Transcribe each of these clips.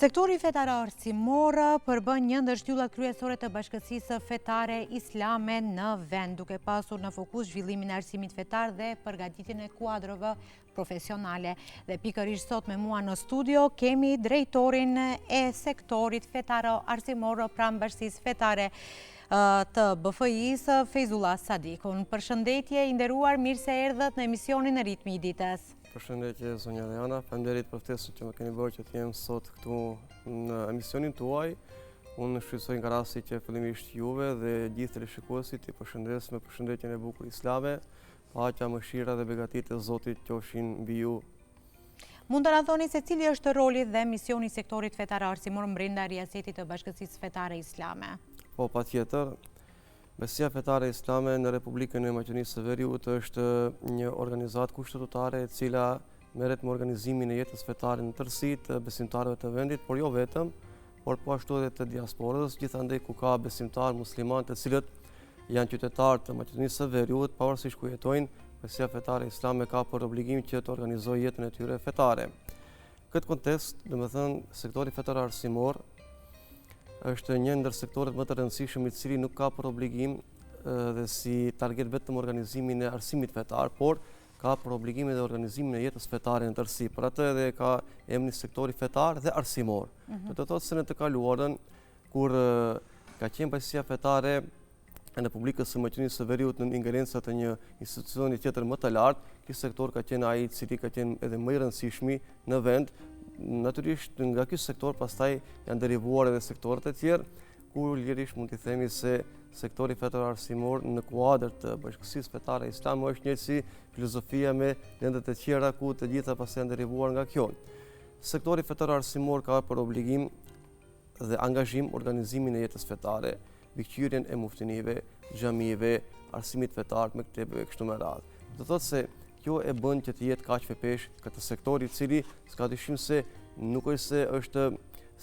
Sektori fetar arsimor përbën një ndër shtyllat kryesore të bashkësisë fetare islame në vend, duke pasur në fokus zhvillimin e arsimit fetar dhe përgatitjen e kuadrove profesionale. Dhe pikërisht sot me mua në studio kemi drejtorin e sektorit fetar arsimor pranë bashkësisë fetare të BFI-së, Fejzullah Sadikun. Përshëndetje, i nderuar, mirë se erdhët në emisionin e Ritmi i ditës. Përshëndetje, zonja Leana, faleminderit për ftesën që më keni bërë që të jem sot këtu në emisionin tuaj. Unë shfrytëzoj nga rasti që fillimisht juve dhe gjithë teleshikuesit i përshëndes me përshëndetjen e bukur islame, paqja, mëshira dhe begatit e Zotit qofshin mbi ju. Mund të na thoni se cili është roli dhe misioni i sektorit fetar arsimor brenda riasetit të bashkësisë fetare islame? Po, patjetër. Bashkësia fetare islame në Republikën e Maqedonisë së Veriut është një organizatë kushtetuare e cila merret me organizimin e jetës fetare në tërësi të besimtarëve të vendit, por jo vetëm, por po ashtu edhe të diasporës, gjithandej ku ka besimtarë muslimanë të cilët janë qytetarë të Maqedonisë së Veriut, pavarësisht ku jetojnë, Bashkësia fetare islame ka për obligim që të organizojë jetën e tyre fetare. Këtë kontekst, domethënë, sektori fetar arsimor është një ndër sektorët më të rëndësishëm i cili nuk ka për obligim dhe si target vetëm organizimin e arsimit fetar, por ka për obligim edhe organizimin e jetës fetare në tërësi. Për atë edhe ka emrin sektori fetar dhe arsimor. Do të thotë se në të kaluarën, kur ka qenë bashkësia fetare e Republikës së Maqedonisë së Veriut në ingerencë të një institucioni tjetër më të lartë, ky sektor ka qenë ai i cili ka qenë edhe më i rëndësishëm në vend. Natyrisht nga ky sektor pastaj janë derivuar edhe sektorët e tjerë, ku lirisht mund të themi se sektori fetar arsimor në kuadër të bashkësisë fetare islame është një si filozofia me lendet e tjera ku të gjitha pastaj janë derivuar nga kjo. Sektori fetar arsimor ka për obligim dhe angazhim organizimin e jetës fetare, mbikëqyrjen e muftinive, xhamive, arsimit fetar, mektebeve kështu me radhë. Do thotë se kjo e bën që të jetë kaq vepesh këtë sektor i cili s'ka dyshim se nuk është se është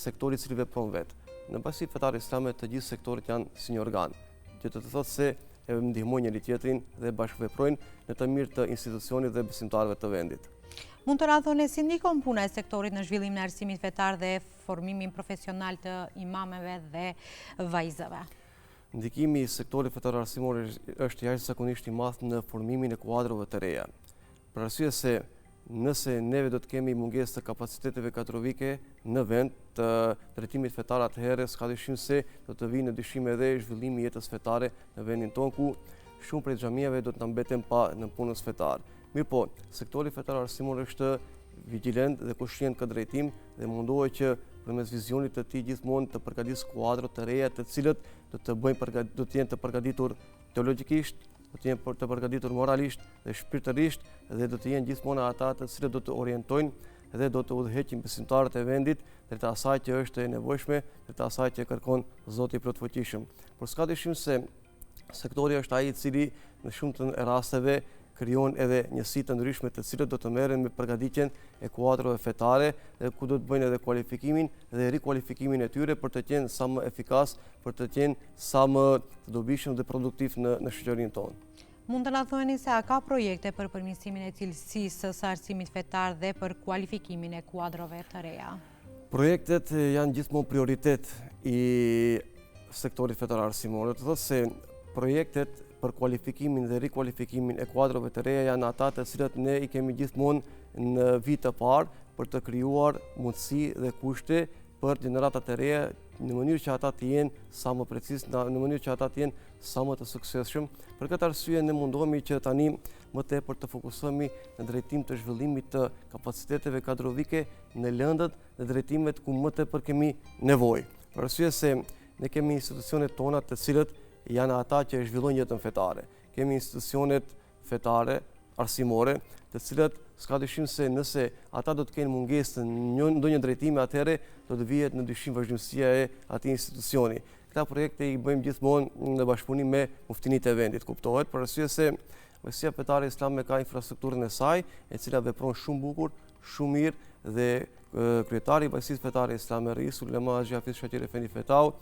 sektori i cili vepron vetë. Në bashkësitë fetare islame të gjithë sektorët janë si një organ, që të thotë se e ndihmojnë njëri tjetrin dhe bashkëveprojnë në të mirë të institucionit dhe besimtarëve të vendit. Mund të na thoni si ndikon puna e sektorit në zhvillimin e arsimit fetar dhe formimin profesional të imameve dhe vajzave? Ndikimi i sektorit fetar arsimor është jashtëzakonisht i madh në formimin e kuadrove të reja. Për arsye se nëse neve do të kemi mungesë të kapaciteteve kadrovike në vend të drejtimit fetar, atëherë s'ka dyshim se do të vinë në dyshim edhe zhvillimi i jetës fetare në vendin tonë, ku shumë prej xhamive do të na mbeten pa në punës fetare. Mirë po, sektori fetar arsimor është vigjilent dhe kushtojnë këtë drejtim dhe mundohet që përmes vizionit të tij gjithmonë të përgatisë kuadro të reja, të cilët do të jenë të përgatitur teologjikisht, do të jenë të përgatitur moralisht dhe shpirtërisht dhe do të jenë gjithmonë ata të cilët do të orientojnë dhe do të udhëheqin besimtarët e vendit drejt asaj që është e nevojshme, drejt asaj që kërkon Zoti i plotfuqishëm. Por s'ka dyshim se sektori është ai i cili në shumë të rasteve krijon edhe njësi të ndryshme të cilët do të merren me përgatitjen e kuadrove fetare dhe ku do të bëjnë edhe kualifikimin dhe rikualifikimin e tyre për të qenë sa më efikas, për të qenë sa më të dobishëm dhe produktiv në shoqërinë tonë. Mund të na thoni se a ka projekte për përmirësimin e cilësisë së arsimit fetar dhe për kualifikimin e kuadrove të reja? Projektet janë gjithmonë prioritet i sektorit fetar arsimor. Do të thotë se projektet për kualifikimin dhe rikualifikimin e kuadrove të reja janë ata të cilat ne i kemi gjithmonë në vit të parë për të krijuar mundësi dhe kushte për gjeneratat e reja në mënyrë që ata të jenë sa më precis, në mënyrë që ata të jenë sa më të suksesshëm. Për këtë arsye ne mundohemi që tani më tepër të fokusohemi në drejtim të zhvillimit të kapaciteteve kadrovike në lëndët dhe drejtimet ku më tepër kemi nevojë. Për arsye se ne kemi institucionet tona të cilët janë ata që zhvillojnë jetën fetare. Kemi institucionet fetare, arsimore, të cilat s'ka dyshim se nëse ata do të kenë mungesë në ndonjë drejtimi, atëherë do të vihet në dyshim vazhdimësia e atij institucioni. Këta projekte i bëjmë gjithmonë në bashkëpunim me muftinitë e vendit, kuptohet, për arsye se Bashkësia fetare islame ka infrastrukturën e saj, e cila vepron shumë bukur, shumë mirë dhe kryetari i Bashkisë fetare islame, Reis Ulema Haxhi Hafiz Shaqir Efendi Fetau,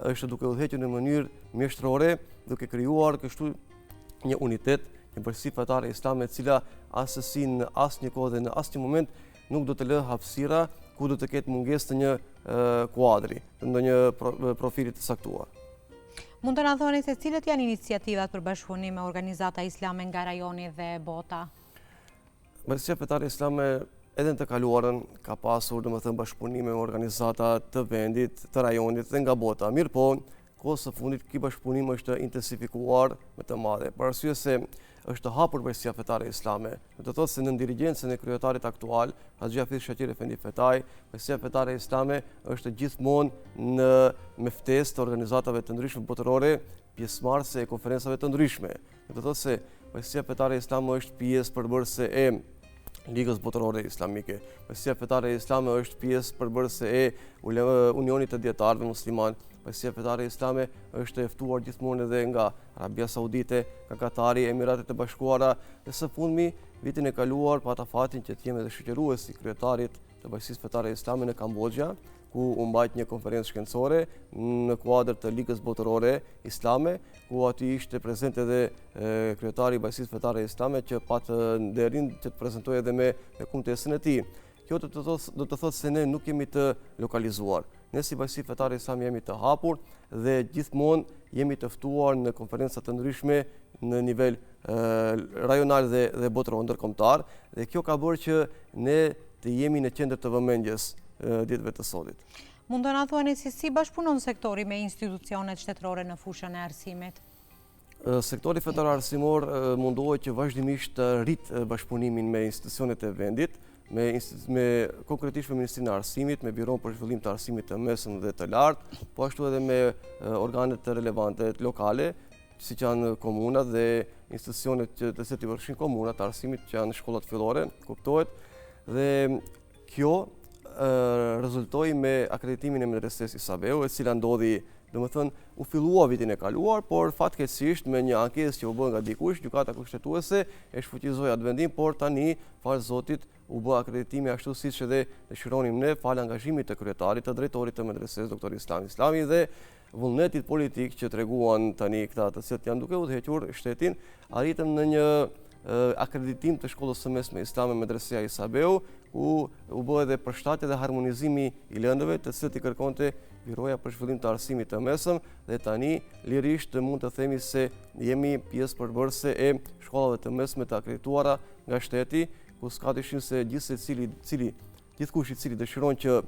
është duke udhëhequr në mënyrë mjeshtrore, duke krijuar kështu një unitet, një bashkësi fetare islame e cila asësi në asnjë kohë dhe në asnjë moment nuk do të lë hapësira ku do të ketë mungesë të një kuadri, të ndonjë profilit të saktuar. Mund të na thoni se cilët janë iniciativat për bashkëpunim me organizata islame nga rajoni dhe bota? Bashkia Fetare Islame edhe në të kaluarën ka pasur bashkëpunime me organizata të vendit, të rajonit dhe nga bota. Mirë po, kohës së fundit ky bashkëpunim është intensifikuar me të madhe. Për arsye se është hapur Bashkia Fetare Islame. Do të thotë se në dirigjencën e kryetarit aktual, Haxhi Hafiz Shaqir Efendi Fetaj, Bashkia Fetare Islame është gjithmonë në me ftesë të organizatave të ndryshme botërore, pjesëmarrëse e konferencave të ndryshme. Do të thotë se Bashkia Fetare Islame është pjesë përbërëse e Ligës Botërore Islamike. Bashkia Fetare Islame është pjesë përbërëse e Unionit të Dietarëve Musliman. Bashkia Fetare Islame është e ftuar gjithmonë edhe nga Arabia Saudite, nga Katari, Emiratet e Bashkuara, dhe së fundmi vitin e kaluar pata fatin që të jemi edhe shoqërues i kryetarit të Bashkisë Fetare Islame në Kambodgja, ku u mbajt një konferencë shkencore në kuadër të Ligës Botërore Islame, ku aty ishte prezent edhe kryetari i Bashkisë Fetare Islame që patë nderin që të prezantojë edhe me kumtesën e tij. Kjo do të thotë se ne nuk jemi të lokalizuar. Ne si Bashki Fetare Islame jemi të hapur dhe gjithmonë jemi të ftuar në konferenca të ndryshme në nivel rajonal dhe botëror ndërkombëtar, dhe kjo ka bërë që ne të jemi në qendër të vëmendjes ditëve të sotit. Mund të na thuani si bashkëpunon sektori me institucionet shtetërore në fushën e arsimit? Sektori fetar arsimor mundohet që vazhdimisht të rrit bashkëpunimin me institucionet e vendit, konkretisht me Ministrinë e Arsimit, me Biron për Zhvillim të Arsimit të Mesëm dhe të Lartë, po ashtu edhe me organet të relevante lokale, si që janë komunat dhe institucionet të cilat i përfshin komunat të arsimit, që janë shkollat fillore, kuptohet, dhe kjo rezultoi me akreditimin e medreses Isabeu, e cila ndodhi, u fillua vitin e kaluar, por fatkeqësisht me një ankesë që u bë nga dikush, gjykata kushtetuese e shfuqizoi atë vendim, por tani fal Zotit u bë akreditimi ashtu siç edhe dëshironim ne, fal angazhimit të kryetarit, të drejtorit të medreses Dr. Islami dhe vullnetit politik që treguan tani këta të cilët janë duke udhëhequr shtetin, arritëm në një akreditim të shkollës së mesme islame Medresia Isabeu, ku u bë edhe përshtatje dhe harmonizimi i lëndëve të cilët i kërkonte Biroja për Zhvillim të Arsimit të Mesëm, dhe tani lirisht mund të themi se jemi pjesë përbërëse e shkollave të mesme të akredituara nga shteti, ku s'ka dyshim se gjithkush i cili dëshiron që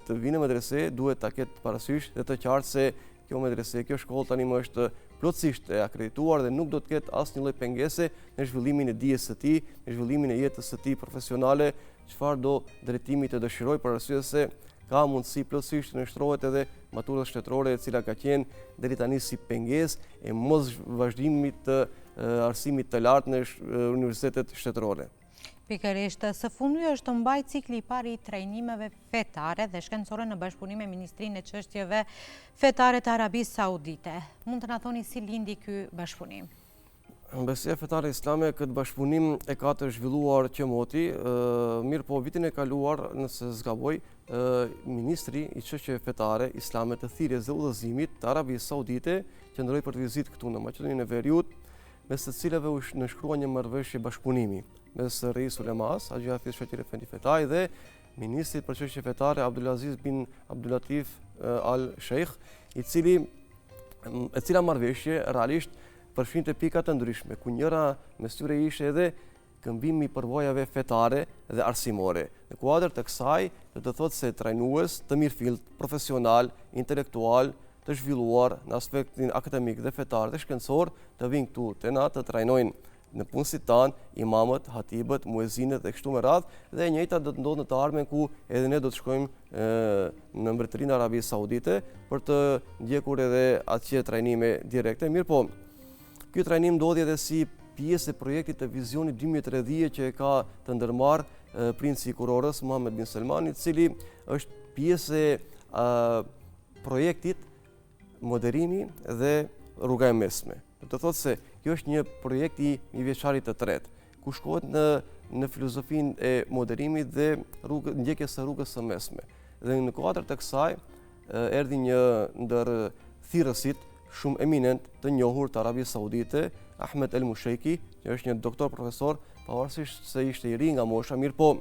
të vinë në medrese duhet ta ketë parasysh dhe të qartë se kjo medrese, kjo shkollë tani më është plotësisht e akredituar dhe nuk do të ketë asnjë lloj pengese në zhvillimin e dijes së tij, në zhvillimin e jetës së tij profesionale, çfarë do drejtimi të dëshiroj, për arsye se ka mundësi plotësisht të nështrohet edhe matura shtetërore, e cila ka qenë deri tani si pengesë e mos vazhdimit të arsimit të lartë në universitetet shtetërore. Pikërisht, së fundi është mbajtur cikli i parë i trajnimeve fetare dhe shkencore në bashkëpunim me Ministrinë e Çështjeve Fetare të Arabisë Saudite. Mund të na thoni si lindi ky bashkëpunim? Bashkia Fetare Islame këtë bashkëpunim e ka të zhvilluar qemoti, mirë po vitin e kaluar, nëse zgaboj, Ministri i Çështjeve Fetare Islame të Thirrjes dhe Udhëzimit të Arabisë Saudite qëndroi për të vizitë këtu në Maqedoninë e Veriut, mes të cilave u nënshkrua një marrëveshje bashkëpunimi mes Reis Ulemas, Haxhi Hafiz Shaqir Efendi Fetaj dhe Ministrit për Çështje Fetare Abdulaziz bin Abdulatif Al Sheikh, e cila marrëveshje realisht përfshinte pika të ndryshme, ku njëra mes tyre ishte edhe këmbimi i përvojave fetare dhe arsimore. Në kuadër të kësaj, do të thotë se trajnues të mirëfillt, profesional, intelektual, të zhvilluar në aspektin akademik dhe fetar dhe shkencor, të vinë këtu te na të trajnojnë në punësit tanë, imamët, hatibët, muezinët dhe kështu me radhë, dhe e njëjta do të ndodhë në të ardhmen ku edhe ne do të shkojmë në Mbretërinë e Arabisë Saudite për të ndjekur edhe atje trajnime direkte. Mirë po, ky trajnim ndodhi edhe si pjesë e projektit të Vizionit 2030 që e ka të ndërmarrë princi i kurorës Mohammed bin Salman, i cili është pjesë e projektit Moderimi dhe Rruga e Mesme. Do të thotë se kjo është një projekt i vjeçarit të tretë, ku shkohet në filozofinë e moderimit dhe ndjekjes së rrugës së mesme. Dhe në kuadër të kësaj erdhi një ndër thirrësit shumë eminent të njohur të Arabisë Saudite, Ahmed El Musheiki, që është një doktor profesor, pavarësisht se ishte i ri nga mosha, mirë po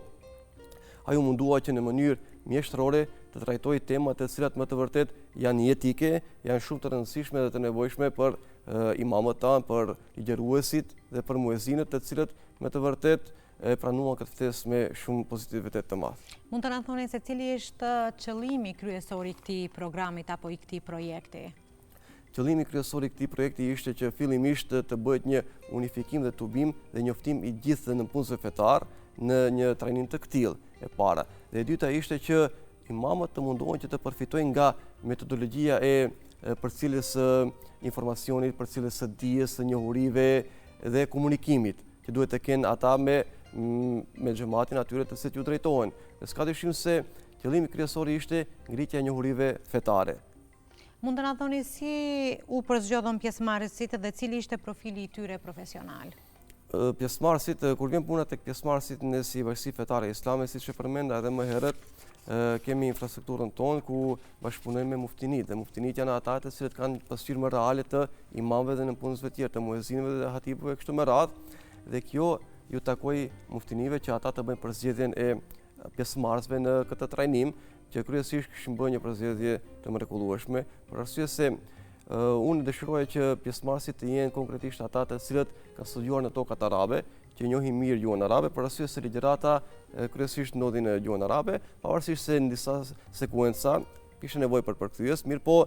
ai u mundua që në mënyrë mjeshtërore të trajtojë temat të cilat më të vërtet janë jetike, janë shumë të rëndësishme dhe të nevojshme për imamët tanë, për ligjëruesit dhe për muezinët, të cilët më të vërtet e pranuan këtë ftesë me shumë pozitivitet të madh. Mund të na thoni se cili është qëllimi kryesor i këtij programit apo i këtij projekti? Qëllimi kryesor i këtij projekti ishte që fillimisht të bëhet një unifikim dhe tubim dhe njoftim i gjithë nënpunësve fetar në një trajnim të këtillë e para. Dhe e dyta ishte që imamët të mundohen që të përfitojnë nga metodologjia e përcjelljes së informacionit, përcjelljes së dijes, së njohurive dhe komunikimit që duhet të kenë ata me xhamatin atyre të cilët ju drejtohen. Dhe s'ka dyshim se qëllimi kryesor ishte ngritja e njohurive fetare. Mund të na thoni si u përzgjodhën pjesëmarrësit dhe cili ishte profili i tyre profesional? Pjesëmarrësit, kur vjen puna tek pjesëmarrësit ne si Bashki Fetare Islame, siç e përmenda edhe më herët, kemi infrastrukturën tonë ku bashkëpunojmë me muftinit, dhe muftinit janë ata të cilët kanë pasqyrë më reale të imamëve dhe nënpunësve tjerë, të muezinëve dhe hatibëve kështu me radhë, dhe kjo ju takoi muftinive që ata të bëjnë përzgjedhjen e pjesëmarrësve në këtë trajnim, që kryesisht kishin bërë një përzgjedhje të mrekullueshme, për arsye se unë dëshiroja që pjesëmarrësit të jenë konkretisht ata të cilët kanë studiuar në tokat arabe, që njohin mirë gjuhën arabe, për arsye se ligjërata kryesisht ndodhin në gjuhën arabe, pavarësisht se në disa sekuenca kishte nevojë për përkthyes, mirë po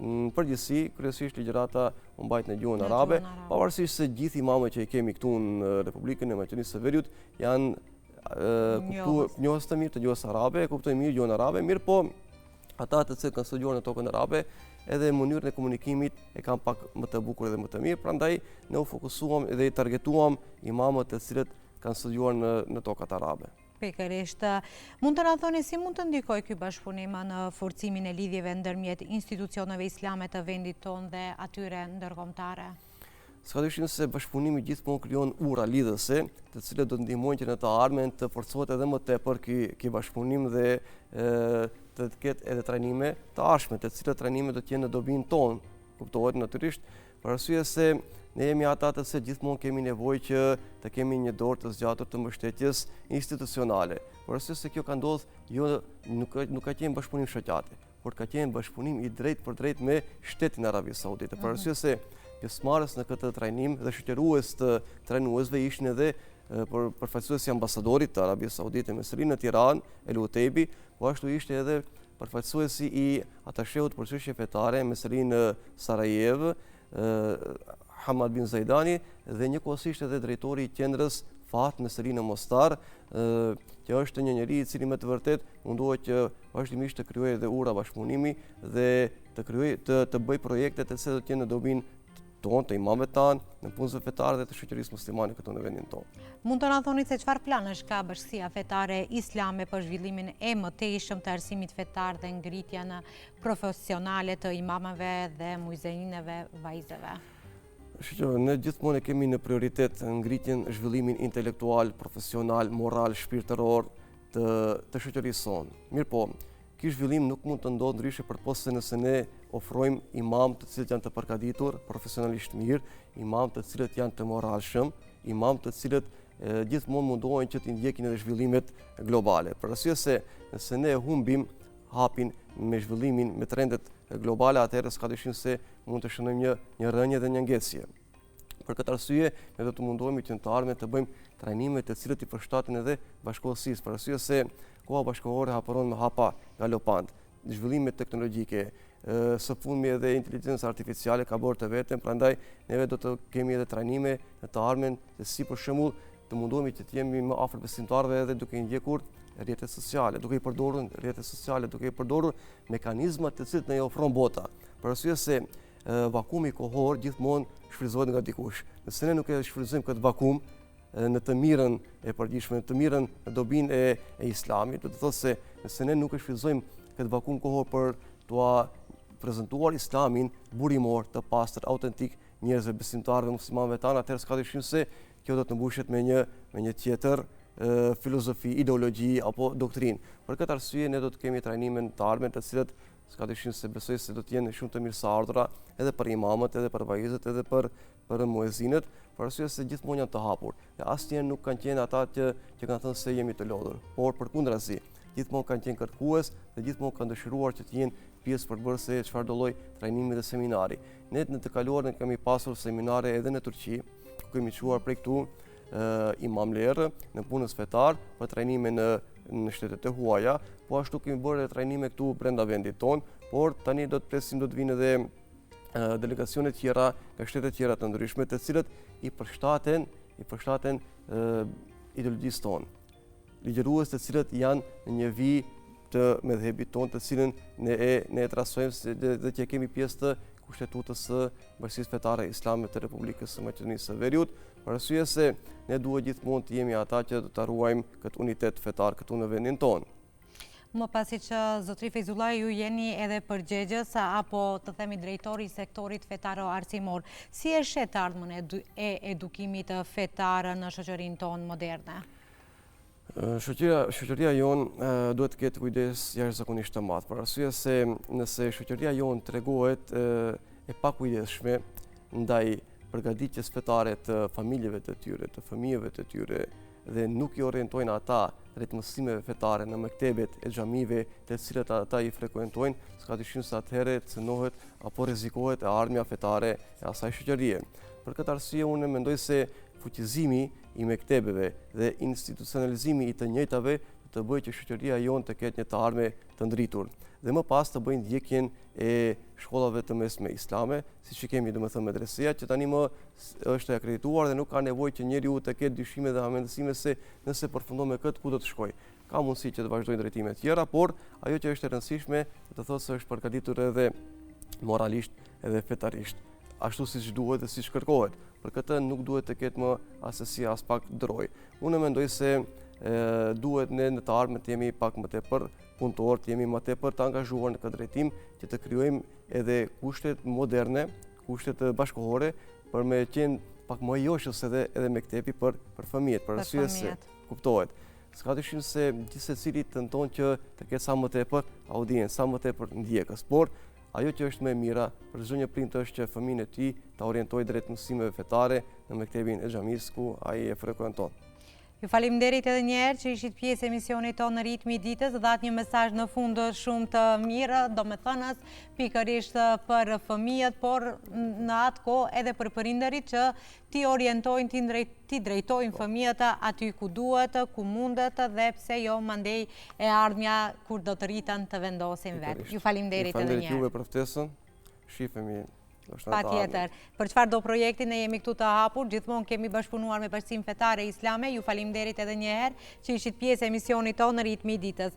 në përgjithësi kryesisht ligjërata u mbajt në gjuhën arabe, pavarësisht se gjithë imamët që i kemi këtu në Republikën e Maqedonisë së Veriut janë njohës të mirë të gjuhës arabe, kuptojnë mirë gjuhën arabe, mirë po ata të cilët kanë studiuar në tokën arabe, edhe mënyrën e komunikimit e kanë pak më të bukur dhe më të mirë, prandaj ne u fokusuam dhe i targetuam imamët të cilët kanë studiuar në tokat arabe. Pikërisht. Mund të na thoni si mund të ndikojë ky bashkëpunim në forcimin e lidhjeve ndërmjet institucioneve islame të vendit tonë dhe atyre ndërkombëtare? S'ka dyshim se bashkëpunimi gjithmonë krijon ura lidhëse, të cilët do të ndihmojnë që në të ardhmen të forcohet edhe më tepër ky bashkëpunim dhe të ketë edhe trajnime të ardhshme, të cilët trajnime do të jenë në dobinë tonë, kuptohet natyrisht, për arsye se ne jemi ata të cilët gjithmonë kemi nevojë që të kemi një dorë të zgjatur të mbështetjes institucionale. Për arsye se kjo ka ndodhur nuk ka qenë bashkëpunim shoqati, por ka qenë bashkëpunim i drejtë për drejtë me Shtetin e Arabisë Saudite. Për arsye se pjesëmarrës në këtë trajnim dhe shoqërues të trajnuesve ishin edhe përfaqësuesi ambasadorit të Arabisë Saudite me sërinë në Tiranë, El Utejbi, po ashtu ishte edhe përfaqësuesi i atashehut për çështje fetare me sërinë në Sarajevo, Hamad bin Zaidani, dhe njëkohësisht edhe drejtori i qendrës Fat me sërinë në Mostar, që është një njeri i cili me të vërtet mundohet që vazhdimisht të krijojë edhe ura bashkëpunimi dhe të bëjë projekte të cilat do të jenë në dobinë tonë, të imamëve tanë, nënpunësve fetare dhe të shoqërisë muslimane këtu në vendin tonë. Mund të na thoni se çfarë planësh ka Bashkia Fetare Islame për zhvillimin e mëtejshëm të arsimit fetar dhe ngritjen profesionale të imamëve dhe muezinëve vajzave? Ne gjithmonë kemi në prioritet ngritjen, zhvillimin intelektual, profesional, moral, shpirtëror të shoqërisë sonë. Mirë po, ky zhvillim nuk mund të ndodhë ndryshe përposa se nëse ne ofrojmë imam të cilët janë të përgatitur, profesionalisht mirë, imam të cilët janë të moralshëm, imam të cilët gjithmonë mundohen që të ndjekin edhe zhvillimet globale. Për arsye se nëse ne humbim hapin me zhvillimin, me trendet globale, atëherë s'ka dyshim se mund të shënojmë një rënje dhe një ngjetsje. Për këtë arsye, ne do të mundohemi që në të ardhmen të bëjmë trajnime të cilët i përshtaten edhe bashkëkohësisë, për arsye se koha bashkëkohore hapëron me hapa galopant. Zhvillimet teknologjike, së fundmi edhe inteligjenca artificiale ka bërë të vetën, prandaj neve do të kemi edhe trajnime në të ardhmen se si për shembull të mundohemi që të jemi më afër besimtarëve edhe duke i ndjekur rrjetet sociale, duke i përdorur rrjetet sociale, duke i përdorur mekanizmat të cilët na i ofron bota. Për arsye se vakumi kohor gjithmonë shfrytëzohet nga dikush. Nëse ne nuk e shfrytëzojmë këtë vakum në të mirën e përgjithshme, në të mirën në dobinë e Islamit, do të thotë se nëse ne nuk e shfrytëzojmë këtë vakum kohor për t'ua prezantuar Islamin burimor, të pastër, autentik njerëzve besimtarëve, muslimanëve tanë, atëherë s'ka dyshim se kjo do të mbushet me një tjetër filozofi, ideologji apo doktrinë. Për këtë arsye ne do të kemi trajnime të ardhmen të cilat s'ka dyshim se besoj se do të jenë shumë të mirëseardhura edhe për imamët, edhe për vajzët, edhe për muezinët, për arsye se gjithmonë janë të hapur. Dhe asnjëherë nuk kanë qenë ata që kanë thënë se jemi të lodhur, por përkundrazi, gjithmonë kanë qenë kërkues dhe gjithmonë kanë dëshiruar që të jenë pjesë përbërëse e çfarëdo lloj trajnimi dhe seminari. Ne në të kaluarën kemi pasur seminare edhe në Turqi, ku kemi çuar prej këtu imamlerë në punës fetar për trajnime në shtetet e huaja, po ashtu kemi bërë trajnime këtu brenda vendit tonë, por tani do të presim do të vinë edhe delegacione tjera nga shtete tjera të ndryshme, të cilët i përshtaten ideologjisë tonë. Ligjërues të cilët janë në një vijë të medhhebit tonë, të cilën ne e trasojmë dhe që kemi pjesë të kushtetutës së Bashkisë Fetare Islame të Republikës së Maqedonisë së Veriut, për arsye se ne duhet gjithmonë të jemi ata që do ta ruajmë këtë unitet fetar këtu në vendin tonë. Më pasi që zotri Fejzullaj ju jeni edhe përgjegjës apo të themi drejtori i sektorit fetaro arsimor, si e shet ardhmën e edukimit fetar në shoqërinë tonë moderne? Shoqëria jonë duhet të ketë kujdes jashtëzakonisht të madh, për arsye se nëse shoqëria jonë tregohet e pakujdesshme ndaj përgatitjes fetare të familjeve të tyre, të fëmijëve të tyre, dhe nuk i orientojnë ata drejt mësimeve fetare në mektebet e xhamive të cilat ata i frekuentojnë, s'ka dyshim se atëherë cënohet apo rrezikohet e ardhmja fetare e asaj shoqërie. Për këtë arsye unë mendoj se fuqizimi i mektebeve dhe institucionalizimi i të njëjtave të bëjë që shoqëria jonë të ketë një të ardhme të ndritur dhe më pas të bëjnë ndjekjen e shkollave të mesme islame, siç i kemi domethënë medresia, që tani më është e akredituar dhe nuk ka nevojë që njeriu të ketë dyshime dhe hamendësime se nëse përfundon me këtë ku do të shkojë. Ka mundësi që të vazhdojnë drejtime të tjera, por ajo që është e rëndësishme do të thotë se është përgatitur edhe moralisht edhe fetarisht, ashtu siç duhet dhe siç kërkohet. Për këtë nuk duhet të ketë më asesi as pak droj. Unë mendoj se duhet ne në të ardhmen të jemi pak më tepër punëtor, të jemi më tepër të angazhuar në këtë drejtim, që të krijojmë edhe kushtet moderne, kushtet bashkëkohore për me qenë pak më joshës edhe mektepi për fëmijët, për arsye se kuptohet. S'ka dyshim se gjithsecili tenton që të ketë sa më tepër audiencë, sa më tepër ndjekës, por ajo që është më e mira për çdo një prind është që fëmijën e tij ta orientojë drejt mësimeve fetare në mektebin e xhamisë ku ai e frekuenton. Ju faleminderit edhe një herë që ishit pjesë e emisionit tonë në ritmi i ditës dhe dhatë një mesazh në fund shumë të mirë, domethënës pikërisht për fëmijët, por në atë kohë edhe për prindërit që ti orientojnë, ti drejtojnë fëmijët aty ku duhet, ku mundet dhe pse jo mandej e ardhmja kur do të rritën të vendosin vetë. Ju faleminderit edhe një herë. Faleminderit juve për ftesën. Shifemi. Patjetër. Për çfarë do projekti ne jemi këtu të hapur, gjithmonë kemi bashkëpunuar me Bashkinë Fetare Islame. Ju faleminderit edhe një herë që ishit pjesë e emisionit tonë në ritmi i ditës.